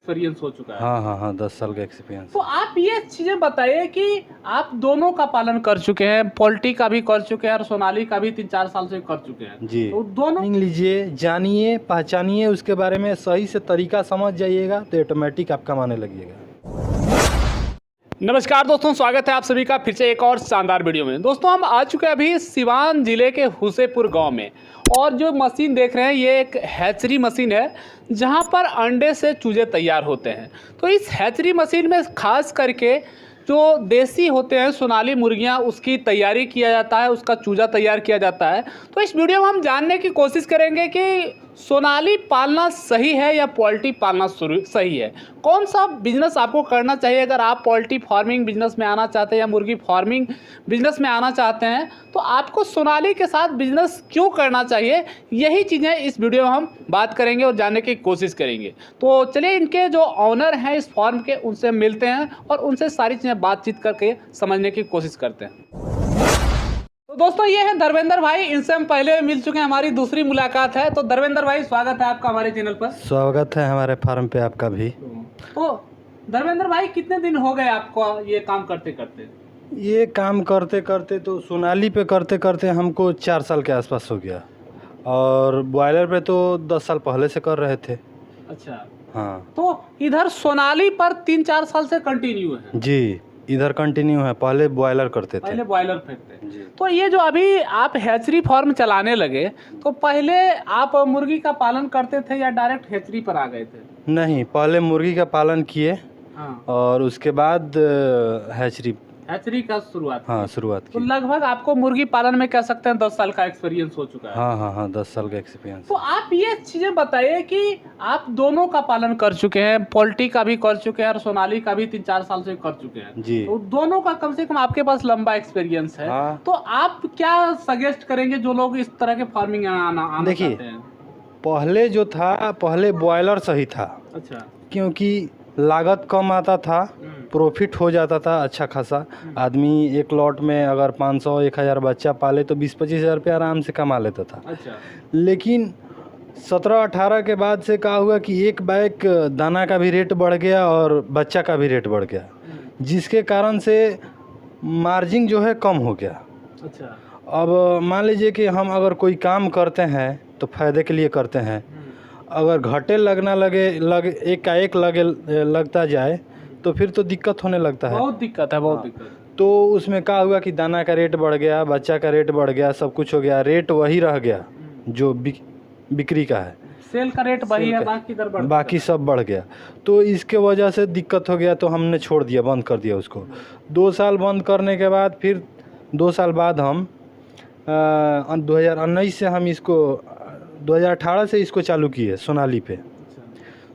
Experience हो चुका है। हाँ 10 साल का एक्सपीरियंस। तो आप ये चीज़ें बताइए कि आप दोनों का पालन कर चुके हैं, पोल्ट्री का भी कर चुके हैं और सोनाली का भी 3-4 साल से कर चुके हैं। जी, तो दोनों लीजिए, जानिए, पहचानिए, उसके बारे में सही से तरीका समझ जाइएगा तो ऑटोमेटिक आप कमाने लगिएगा। नमस्कार दोस्तों, स्वागत है आप सभी का फिर से एक और शानदार वीडियो में। दोस्तों हम आ चुके हैं अभी सिवान जिले के हुसेपुर गांव में, और जो मशीन देख रहे हैं ये एक हैचरी मशीन है जहां पर अंडे से चूजे तैयार होते हैं। तो इस हैचरी मशीन में खास करके जो देसी होते हैं सोनाली मुर्गियां, उसकी तैयारी किया जाता है, उसका चूजा तैयार किया जाता है। तो इस वीडियो में हम जानने की कोशिश करेंगे कि सोनाली पालना सही है या पोल्ट्री पालना सही है। कौन सा बिजनेस आपको करना चाहिए अगर आप पोल्ट्री फार्मिंग बिजनेस में आना चाहते हैं या मुर्गी फार्मिंग बिजनेस में आना चाहते हैं, तो आपको सोनाली के साथ बिजनेस क्यों करना चाहिए, यही चीज़ें इस वीडियो में हम बात करेंगे और जानने की कोशिश करेंगे। तो चलिए इनके जो ऑनर हैं इस फार्म के, उनसे मिलते हैं और उनसे सारी चीज़ें बातचीत करके समझने की कोशिश करते हैं। तो दोस्तों ये है धर्मेंद्र भाई, इनसे हम पहले मिल चुके हैं, हमारी दूसरी मुलाकात है। तो धर्मेंद्र भाई स्वागत है आपका हमारे चैनल पर। स्वागत है हमारे फार्म पे आपका भी। तो धर्मेंद्र भाई कितने दिन हो गए आपको ये काम करते करते? ये काम करते करते तो सोनाली पे करते करते हमको 4 साल के आसपास हो गया, और बॉयलर पे तो 10 साल पहले से कर रहे थे। अच्छा, हाँ। तो इधर सोनाली पर 3-4 साल से कंटिन्यू है? जी, इधर कंटिन्यू है, पहले बॉयलर करते थे। पहले बॉयलर फेंकते जी। तो ये जो अभी आप हैचरी फार्म चलाने लगे, तो पहले आप मुर्गी का पालन करते थे या डायरेक्ट हैचरी पर आ गए थे? नहीं, पहले मुर्गी का पालन किए, हाँ, और उसके बाद हैचरी का शुरुआत। हाँ, शुरुआत तो की। लगभग आपको मुर्गी पालन में कह सकते हैं 10 साल का एक्सपीरियंस हो चुका है। हाँ 10 साल का एक्सपीरियंस। तो आप ये चीजें बताइए कि आप दोनों का पालन कर चुके हैं, पोल्ट्री का भी कर चुके हैं और सोनाली का भी 3-4 साल से कर चुके हैं। जी। तो दोनों का कम से कम आपके पास लंबा एक्सपीरियंस है। हाँ। तो आप क्या सजेस्ट करेंगे जो लोग इस तरह के फार्मिंग आना देखिए, चाहते हैं? पहले जो था, पहले बॉयलर सही था, अच्छा। क्योंकि लागत कम आता था, प्रॉफिट हो जाता था अच्छा खासा। आदमी एक लॉट में अगर 500-1000 बच्चा पाले तो 20-25 हज़ार रुपये आराम से कमा लेता था। अच्छा। लेकिन 17-18 के बाद से क्या हुआ कि एक बैग दाना का भी रेट बढ़ गया और बच्चा का भी रेट बढ़ गया, जिसके कारण से मार्जिन जो है कम हो गया। अच्छा। अब मान लीजिए कि हम अगर कोई काम करते हैं तो फ़ायदे के लिए करते हैं, अगर घाटे लगना एक लगता जाए तो फिर तो दिक्कत होने लगता है। बहुत दिक्कत है, बहुत दिक्कत। तो उसमें क्या हुआ कि दाना का रेट बढ़ गया, बच्चा का रेट बढ़ गया, सब कुछ हो गया, रेट वही रह गया जो बिक्री का है। सेल का रेट वही है, बाकी सब बढ़ गया। तो इसके वजह से दिक्कत हो गया, तो हमने छोड़ दिया, बंद कर दिया उसको। 2 साल बंद करने के बाद फिर 2 साल बाद हम 2019 से हम इसको 2018 से इसको चालू किए सोनाली पे।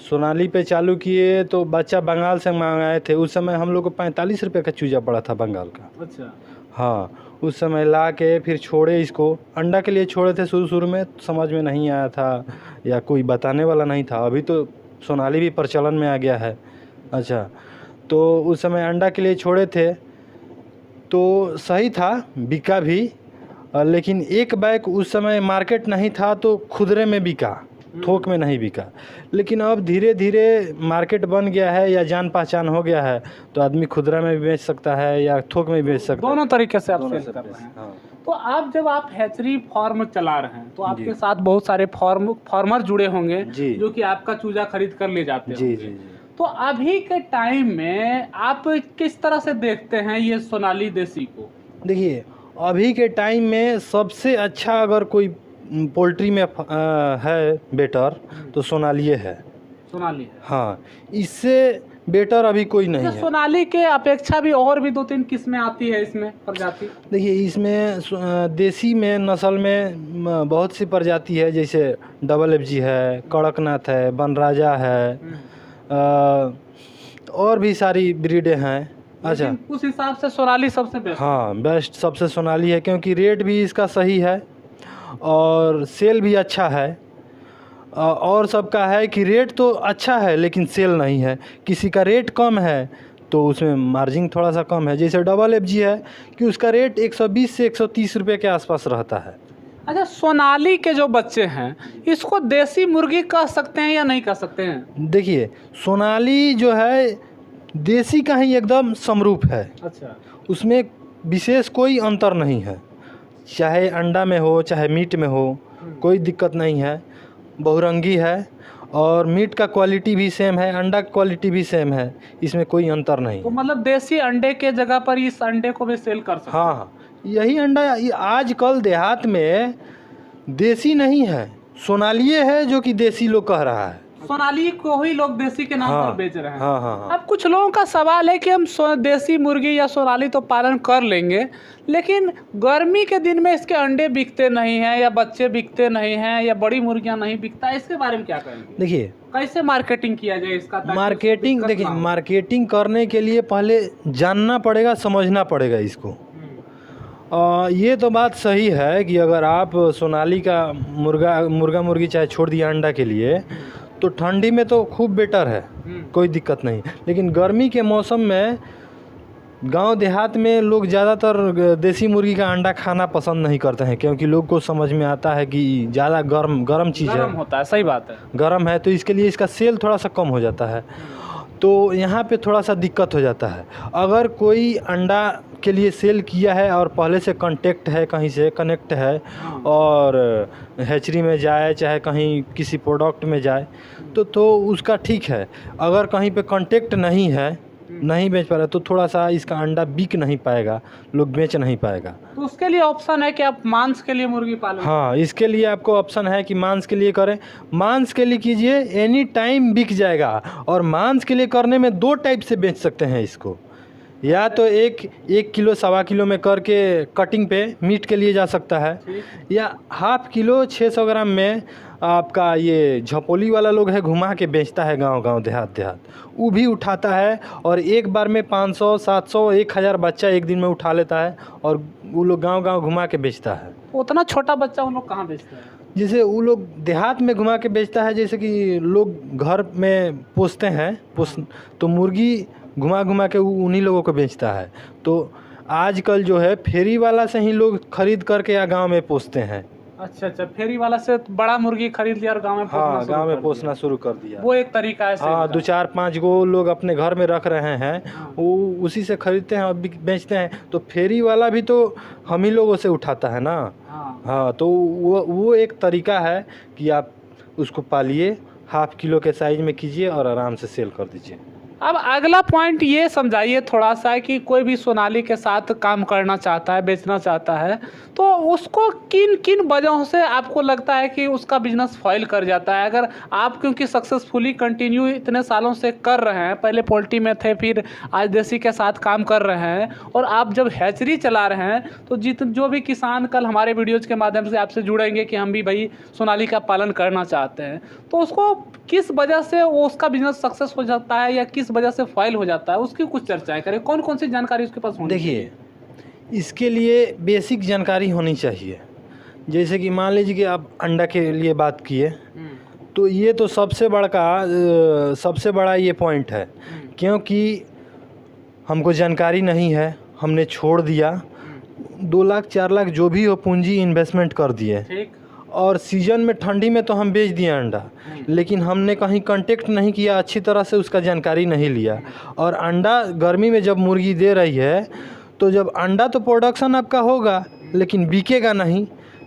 सोनाली पे चालू किए तो बच्चा बंगाल से मंगाए थे। उस समय हम लोग को 45 रुपये का चूजा पड़ा था बंगाल का। अच्छा। हाँ, उस समय ला के फिर छोड़े इसको। अंडा के लिए छोड़े थे शुरू में, समझ में नहीं आया था या कोई बताने वाला नहीं था। अभी तो सोनाली भी प्रचलन में आ गया है। अच्छा, तो उस समय अंडा के लिए छोड़े थे तो सही था, बिका भी, लेकिन एक बैग उस समय मार्केट नहीं था तो खुदरे में बिका, थोक में नहीं बिका। लेकिन अब धीरे धीरे मार्केट बन गया है या जान पहचान हो गया है, तो आदमी खुदरा में भी बेच सकता है या थोक में भी बेच सकता है। दोनों तरीके से आप सेल कर रहे हैं। हाँ। तो आप जब आप हैचरी फार्म चला रहे हैं तो आपके साथ बहुत सारे फार्मर जुड़े होंगे जो कि आपका चूजा खरीद कर ले जाते हैं। जी। तो अभी के टाइम में आप किस तरह से देखते हैं ये सोनाली देसी को? देखिए, अभी के टाइम में सबसे अच्छा अगर कोई पोल्ट्री में है बेटर तो सोनाली है। सोनाली है। हाँ, इससे बेटर अभी कोई नहीं है। सोनाली के अपेक्षा भी और भी 2-3 किस्में आती है इसमें प्रजाति? देखिए, इसमें देसी में नस्ल में बहुत सी प्रजाति है, जैसे डबल FG है, कड़कनाथ है, बनराजा है, और भी सारी ब्रीडें हैं। अच्छा, उस हिसाब से सोनाली सबसे बेस्ट? हाँ, बेस्ट सबसे सोनाली है, क्योंकि रेट भी इसका सही है और सेल भी अच्छा है। और सबका है कि रेट तो अच्छा है लेकिन सेल नहीं है। किसी का रेट कम है तो उसमें मार्जिन थोड़ा सा कम है। जैसे डबल FG है कि उसका रेट 120 से 130 रुपये के आसपास रहता है। अच्छा, सोनाली के जो बच्चे हैं इसको देसी मुर्गी कह सकते हैं या नहीं कह सकते हैं? देखिए, सोनाली जो है देसी का ही एकदम समरूप है। अच्छा। उसमें विशेष कोई अंतर नहीं है, चाहे अंडा में हो चाहे मीट में हो, कोई दिक्कत नहीं है। बहुरंगी है और मीट का क्वालिटी भी सेम है, अंडा का क्वालिटी भी सेम है, इसमें कोई अंतर नहीं। तो मतलब देसी अंडे के जगह पर इस अंडे को भी सेल कर सकते हैं? हाँ हाँ, यही अंडा आजकल देहात में देसी नहीं है, सोनालिये है जो कि देसी लोग कह रहा है। सोनाली को ही लोग देसी के नाम हाँ, पर बेच रहे हैं। हाँ हाँ हाँ। अब कुछ लोगों का सवाल है कि हम देसी मुर्गी या सोनाली तो पालन कर लेंगे, लेकिन गर्मी के दिन में इसके अंडे बिकते नहीं हैं या बच्चे बिकते नहीं हैं या बड़ी मुर्गियां नहीं बिकता, इसके बारे में क्या करेंगे? देखिए, कैसे मार्केटिंग किया जाए इसका, ताकि मार्केटिंग, उसको देखिए दिक्कत ना हो? मार्केटिंग करने के लिए पहले जानना पड़ेगा, समझना पड़ेगा इसको। ये तो बात सही है कि अगर आप सोनाली का मुर्गा मुर्गी चाहे छोड़ दिया अंडा के लिए, तो ठंडी में तो खूब बेटर है, कोई दिक्कत नहीं। लेकिन गर्मी के मौसम में गांव देहात में लोग ज़्यादातर देसी मुर्गी का अंडा खाना पसंद नहीं करते हैं, क्योंकि लोग को समझ में आता है कि ज़्यादा गर्म चीज़ है, गर्म होता है। सही बात है। गर्म है, तो इसके लिए इसका सेल थोड़ा सा कम हो जाता है। तो यहाँ पे थोड़ा सा दिक्कत हो जाता है। अगर कोई अंडा के लिए सेल किया है और पहले से कांटेक्ट है, कहीं से कनेक्ट है और हैचरी में जाए चाहे कहीं किसी प्रोडक्ट में जाए तो उसका ठीक है। अगर कहीं पे कांटेक्ट नहीं है, नहीं बेच पा रहा, तो थोड़ा सा इसका अंडा बिक नहीं पाएगा, लोग बेच नहीं पाएगा। तो उसके लिए ऑप्शन है कि आप मांस के लिए मुर्गी पालन? हाँ, इसके लिए आपको ऑप्शन है कि मांस के लिए करें, मांस के लिए कीजिए, एनी टाइम बिक जाएगा। और मांस के लिए करने में दो टाइप से बेच सकते हैं इसको, या तो एक किलो 1.25 किलो में करके कटिंग पे मीट के लिए जा सकता है, या ½ किलो 600 ग्राम में आपका ये झपोली वाला लोग है, घुमा के बेचता है गांव देहात, वो भी उठाता है और एक बार में 500 700 1000 बच्चा एक दिन में उठा लेता है और वो लोग गांव घुमा के बेचता है। उतना छोटा बच्चा उन लोग कहाँ बेचते हैं? जैसे वो लोग देहात में घुमा के बेचता है, जैसे कि लोग घर में पोसते हैं तो मुर्गी घुमा के उन्हीं लोगों को बेचता है। तो आजकल जो है फेरी वाला से ही लोग खरीद करके या गांव में पोसते हैं। अच्छा, फेरी वाला से बड़ा मुर्गी खरीद लिया और गांव में हाँ, गांव में पोसना शुरू कर दिया। वो एक तरीका है। हाँ, 2-4-5 गो लोग अपने घर में रख रहे हैं, वो उसी से खरीदते हैं और बेचते हैं। तो फेरी वाला भी तो हम ही लोगों से उठाता है ना। हाँ, तो वो एक तरीका है कि आप उसको पालिए, ½ किलो के साइज में कीजिए और आराम से सेल कर दीजिए। अब अगला पॉइंट ये समझाइए थोड़ा सा कि कोई भी सोनाली के साथ काम करना चाहता है, बेचना चाहता है, तो उसको किन किन वजहों से आपको लगता है कि उसका बिजनेस फेल कर जाता है? अगर आप क्योंकि सक्सेसफुली कंटिन्यू इतने सालों से कर रहे हैं, पहले पोल्ट्री में थे, फिर आज देसी के साथ काम कर रहे हैं और आप जब हैचरी चला रहे हैं, तो जो भी किसान कल हमारे वीडियोज़ के माध्यम से आपसे जुड़ेंगे कि हम भी भाई सोनाली का पालन करना चाहते हैं, तो उसको किस वजह से वो उसका बिजनेस सक्सेस हो जाता है या किस वजह से फेल हो जाता है, उसकी कुछ चर्चाएं करें। कौन कौन सी जानकारी उसके पास होनी चाहिए? देखिए, इसके लिए बेसिक जानकारी होनी चाहिए। जैसे कि मान लीजिए कि आप अंडा के लिए बात किए, तो ये तो सबसे बड़ा ये पॉइंट है, क्योंकि हमको जानकारी नहीं है, हमने छोड़ दिया, 2 लाख 4 लाख जो भी हो पूंजी इन्वेस्टमेंट कर दिए, और सीजन में ठंडी में तो हम बेच दिए अंडा, लेकिन हमने कहीं कांटेक्ट नहीं किया, अच्छी तरह से उसका जानकारी नहीं लिया। और अंडा गर्मी में जब मुर्गी दे रही है, तो जब अंडा तो प्रोडक्शन आपका होगा लेकिन बिकेगा नहीं।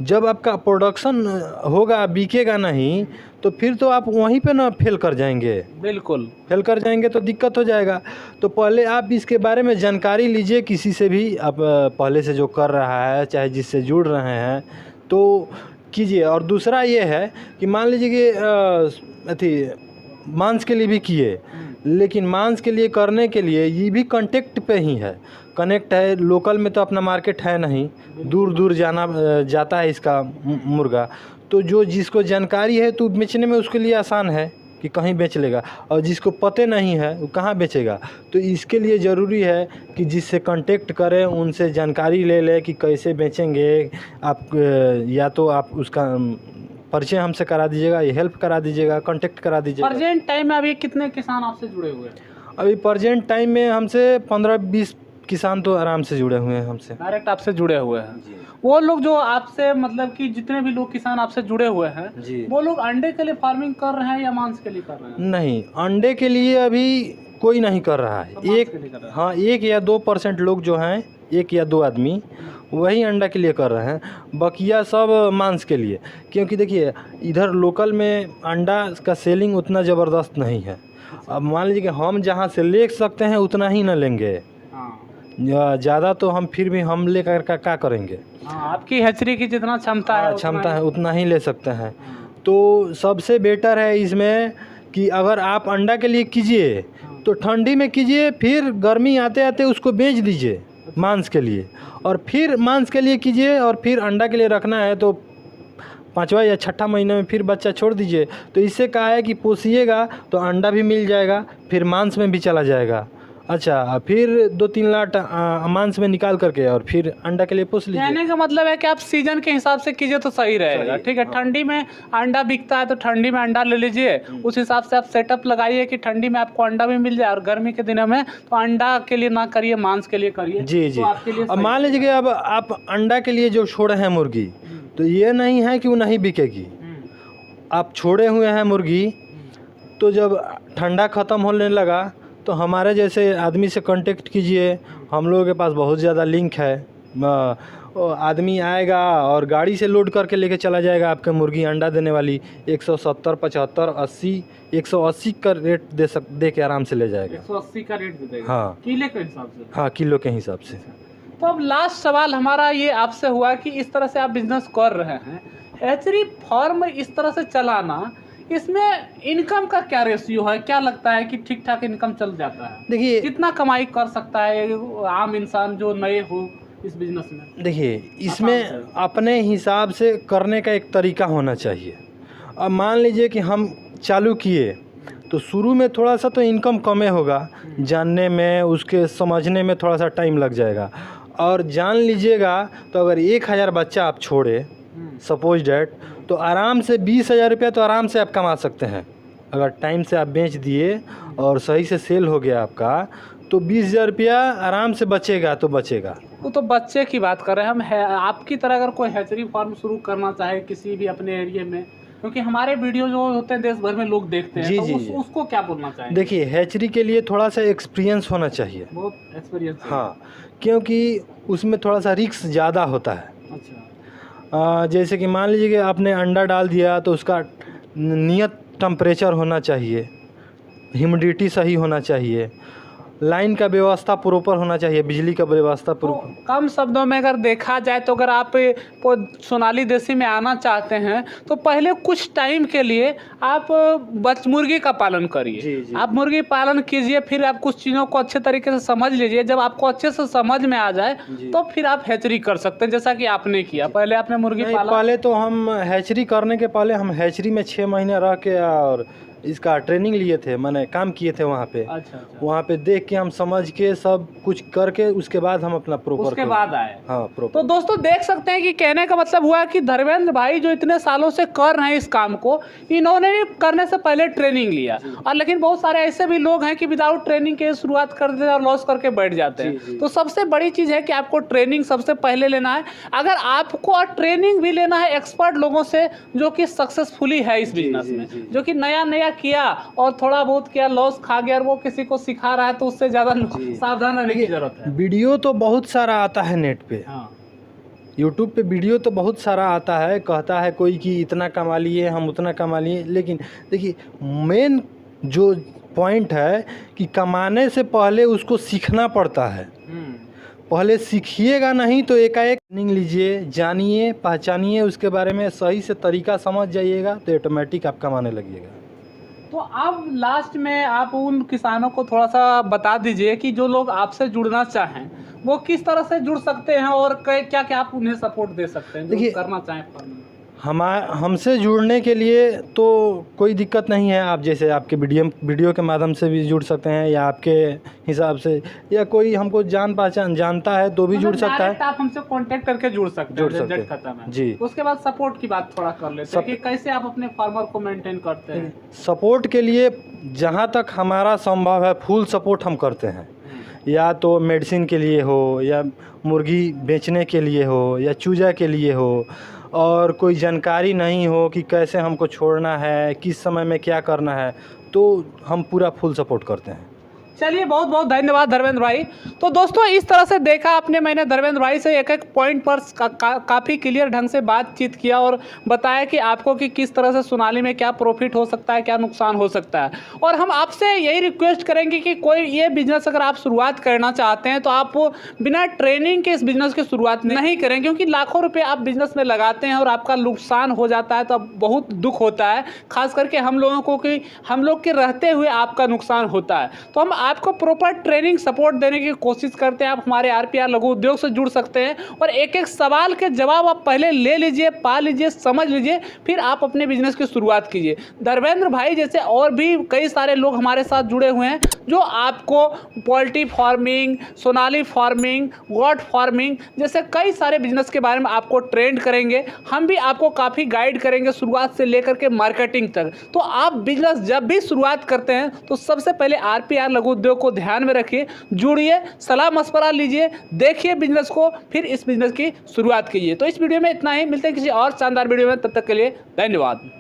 जब आपका प्रोडक्शन होगा बिकेगा नहीं, तो फिर तो आप वहीं पे ना फेल कर जाएंगे। बिल्कुल फेल कर जाएंगे तो दिक्कत हो जाएगा। तो पहले आप इसके बारे में जानकारी लीजिए, किसी से भी आप पहले से जो कर रहा है चाहे जिससे जुड़ रहे हैं तो कीजिए। और दूसरा ये है कि मान लीजिए कि मांस के लिए भी किए, लेकिन मांस के लिए करने के लिए ये भी कांटेक्ट पे ही है, कनेक्ट है। लोकल में तो अपना मार्केट है नहीं, दूर जाता है इसका मुर्गा। तो जो जिसको जानकारी है तो बेचने में उसके लिए आसान है कि कहीं बेच लेगा, और जिसको पते नहीं है वो कहाँ बेचेगा। तो इसके लिए ज़रूरी है कि जिससे कांटेक्ट करें उनसे जानकारी ले कि कैसे बेचेंगे आप, या तो आप उसका परिचय हमसे करा दीजिएगा, ये हेल्प करा दीजिएगा, कांटेक्ट करा दीजिएगा। प्रेजेंट टाइम में अभी कितने किसान आपसे जुड़े हुए हैं? अभी प्रेजेंट टाइम में हमसे 15-20 किसान तो आराम से जुड़े हुए हैं हमसे। डायरेक्ट आपसे जुड़े हुए हैं। वो लोग जो आपसे मतलब कि जितने भी लोग किसान आपसे जुड़े हुए हैं जी। वो लोग अंडे के लिए फार्मिंग कर रहे हैं या मांस के लिए कर रहे हैं? नहीं, अंडे के लिए अभी कोई नहीं कर रहा है। सब मांस के लिए कर रहे हैं। हाँ, 1 या 2% लोग जो हैं, 1 या 2 आदमी वही अंडा के लिए कर रहे हैं, बकिया सब मांस के लिए। क्योंकि देखिए इधर लोकल में अंडा का सेलिंग उतना ज़बरदस्त नहीं है। अब मान लीजिए कि हम जहाँ से ले सकते हैं उतना ही ना लेंगे, हाँ। ज़्यादा तो हम फिर भी हम लेकर का क्या करेंगे। हाँ, आपकी हैचरी की जितना क्षमता है क्षमता है उतना ही ले सकते हैं। तो सबसे बेटर है इसमें कि अगर आप अंडा के लिए कीजिए तो ठंडी में कीजिए, फिर गर्मी आते आते उसको बेच दीजिए मांस के लिए, और फिर मांस के लिए कीजिए, और फिर अंडा के लिए रखना है तो 5वां या 6ठा महीने में फिर बच्चा छोड़ दीजिए। तो इससे क्या है कि पोसिएगा तो अंडा भी मिल जाएगा, फिर मांस में भी चला जाएगा। अच्छा, फिर 2-3 लाट मांस में निकाल करके और फिर अंडा के लिए पोस लीजिए। कहने का मतलब है कि आप सीजन के हिसाब से कीजिए तो सही रहेगा। ठीक है, ठंडी में अंडा बिकता है तो ठंडी में अंडा ले लीजिए, उस हिसाब से आप सेटअप लगाइए कि ठंडी में आपको अंडा भी मिल जाए, और गर्मी के दिनों में तो अंडा के लिए ना करिए, मांस के लिए करिए। जी जी। तो आपके लिए अब मान लीजिए कि अब आप अंडा के लिए जो छोड़े हैं मुर्गी, तो ये नहीं है कि वो नहीं बिकेगी। आप छोड़े हुए हैं मुर्गी, तो जब ठंडा ख़त्म होने लगा तो हमारे जैसे आदमी से कांटेक्ट कीजिए। हम लोगों के पास बहुत ज़्यादा लिंक है। आदमी आएगा और गाड़ी से लोड करके लेके चला जाएगा आपके मुर्गी अंडा देने वाली 170, 75, 80, 180 का रेट दे के आराम से ले जाएगा। 180 का रेट दे देगा। हाँ, किलो के हिसाब से। हाँ, किलो के हिसाब से। तो अब लास्ट सवाल हमारा ये आपसे हुआ कि इस तरह से आप बिजनेस कर रहे हैं, हैचरी फार्म इस तरह से चलाना, इसमें इनकम का क्या रेशियो है? क्या लगता है कि ठीक ठाक इनकम चल जाता है? देखिए, कितना कमाई कर सकता है आम इंसान जो नए हो इस बिजनेस में? देखिए इसमें अपने हिसाब से करने का एक तरीका होना चाहिए। अब मान लीजिए कि हम चालू किए तो शुरू में थोड़ा सा तो इनकम कम होगा, जानने में, उसके समझने में थोड़ा सा टाइम लग जाएगा। और जान लीजिएगा तो अगर 1000 बच्चा आप छोड़े सपोज डैट, तो आराम से 20,000 रुपया तो आराम से आप कमा सकते हैं। अगर टाइम से आप बेच दिए और सही से सेल हो गया आपका, तो 20,000 रुपया आराम से बचेगा तो बचेगा। वो तो बच्चे की बात कर रहे हैं हम। है आपकी तरह अगर कोई हैचरी फार्म शुरू करना चाहे किसी भी अपने एरिया में, क्योंकि हमारे वीडियो जो होते हैं देश भर में लोग देखते हैं, जी, तो जी, उसको क्या बोलना चाहिए? देखिए हैचरी के लिए थोड़ा सा एक्सपीरियंस होना चाहिए। बहुत एक्सपीरियंस। हाँ, क्योंकि उसमें थोड़ा सा रिस्क ज़्यादा होता है। अच्छा। जैसे कि मान लीजिए कि आपने अंडा डाल दिया तो उसका नियत टेम्परेचर होना चाहिए, ह्यूमिडिटी सही होना चाहिए, लाइन का व्यवस्था प्रॉपर होना चाहिए, बिजली का व्यवस्था प्रॉपर। तो कम शब्दों में अगर देखा जाए तो अगर आप सोनाली देसी में आना चाहते हैं तो पहले कुछ टाइम के लिए आप मुर्गी का पालन करिए। जी, जी। आप मुर्गी पालन कीजिए, फिर आप कुछ चीज़ों को अच्छे तरीके से समझ लीजिए। जब आपको अच्छे से समझ में आ जाए तो फिर आप हैचरी कर सकते हैं, जैसा कि आपने किया। पहले आपने मुर्गी पाला। पहले तो हम हैचरी करने के पहले हम हैचरी में 6 महीने रह के और इसका ट्रेनिंग लिए थे, मैंने काम किए थे वहाँ पे। अच्छा। वहाँ पे देख के हम समझ के सब कुछ करके उसके बाद हम अपना प्रॉपर उसके बाद आए। हाँ, प्रॉपर। तो दोस्तों देख सकते हैं कि कहने का मतलब हुआ कि धर्मेंद्र भाई जो इतने सालों से कर रहे हैं इस काम को, इन्होंने भी करने से पहले ट्रेनिंग लिया। और लेकिन बहुत सारे ऐसे भी लोग हैं कि विदाउट ट्रेनिंग के शुरुआत कर देते हैं और लॉस करके बैठ जाते हैं। तो सबसे बड़ी चीज़ है कि आपको ट्रेनिंग सबसे पहले लेना है। अगर आपको ट्रेनिंग भी लेना है एक्सपर्ट लोगों से जो कि सक्सेसफुली है इस बिजनेस में, जो कि नया नया किया और थोड़ा बहुत किया, लॉस खा गया, और वो किसी को सिखा रहा है, तो उससे ज़्यादा सावधान रहने की जरूरत है। वीडियो तो बहुत सारा आता है नेट पे। हाँ। यूट्यूब पे वीडियो तो बहुत सारा आता है, कहता है कोई कि इतना कमा लिए, हम उतना कमा लिए। लेकिन देखिए मेन जो पॉइंट है कि कमाने से पहले उसको सीखना पड़ता है। पहले सीखिएगा नहीं तो एकाएक ट्रेनिंग लीजिए, जानिए, पहचानिए उसके बारे में, सही से तरीका समझ जाइएगा तो ऑटोमेटिक आप कमाने लगिएगा। तो अब लास्ट में आप उन किसानों को थोड़ा सा बता दीजिए कि जो लोग आपसे जुड़ना चाहें वो किस तरह से जुड़ सकते हैं और क्या क्या आप उन्हें सपोर्ट दे सकते हैं जो करना चाहें फार्मिंग। हमसे जुड़ने के लिए तो कोई दिक्कत नहीं है। आप जैसे आपके वीडियो के माध्यम से भी जुड़ सकते हैं, या आपके हिसाब से, या कोई हमको जान पहचान जानता है तो भी जुड़ सकता है। आप हमसे कांटेक्ट करके जुड़ सकते हैं जी। उसके बाद सपोर्ट की बात थोड़ा कर लेते हैं कि कैसे आप अपने फार्मर को मेंटेन करते हैं। सपोर्ट के लिए जहाँ तक हमारा संभव है फुल सपोर्ट हम करते हैं। या तो मेडिसिन के लिए हो, या मुर्गी बेचने के लिए हो, या चूजा के लिए हो, और कोई जानकारी नहीं हो कि कैसे हमको छोड़ना है, किस समय में क्या करना है, तो हम पूरा फुल सपोर्ट करते हैं। चलिए, बहुत बहुत धन्यवाद धर्मेंद्र भाई। तो दोस्तों, इस तरह से देखा आपने, मैंने धर्मेंद्र भाई से एक एक पॉइंट पर काफ़ी क्लियर ढंग से बातचीत किया और बताया कि आपको कि किस तरह से सोनाली में क्या प्रॉफिट हो सकता है, क्या नुकसान हो सकता है। और हम आपसे यही रिक्वेस्ट करेंगे कि कोई ये बिजनेस अगर आप शुरुआत करना चाहते हैं तो आप बिना ट्रेनिंग के इस बिज़नेस की शुरुआत नहीं करें, क्योंकि लाखों रुपये आप बिज़नेस में लगाते हैं और आपका नुकसान हो जाता है तो बहुत दुख होता है, खास करके हम लोगों को कि हम लोग के रहते हुए आपका नुकसान होता है। तो हम आपको प्रॉपर ट्रेनिंग सपोर्ट देने की कोशिश करते हैं। आप हमारे आरपीआर लघु उद्योग से जुड़ सकते हैं और एक एक सवाल के जवाब आप पहले ले लीजिए, पा लीजिए, समझ लीजिए, फिर आप अपने बिजनेस की शुरुआत कीजिए। धर्मेंद्र भाई जैसे और भी कई सारे लोग हमारे साथ जुड़े हुए हैं जो आपको poultry farming, Sonali farming, goat farming जैसे कई सारे बिजनेस के बारे में आपको ट्रेंड करेंगे। हम भी आपको काफ़ी गाइड करेंगे शुरुआत से लेकर के मार्केटिंग तक। तो आप बिजनेस जब भी शुरुआत करते हैं तो सबसे पहले आरपीआर लघु उद्योग को ध्यान में रखिए, जुड़िए, सलाह मशवरा लीजिए, देखिए बिजनेस को, फिर इस बिजनेस की शुरुआत कीजिए। तो इस वीडियो में इतना ही, मिलते हैं किसी और शानदार वीडियो में, तब तक के लिए धन्यवाद।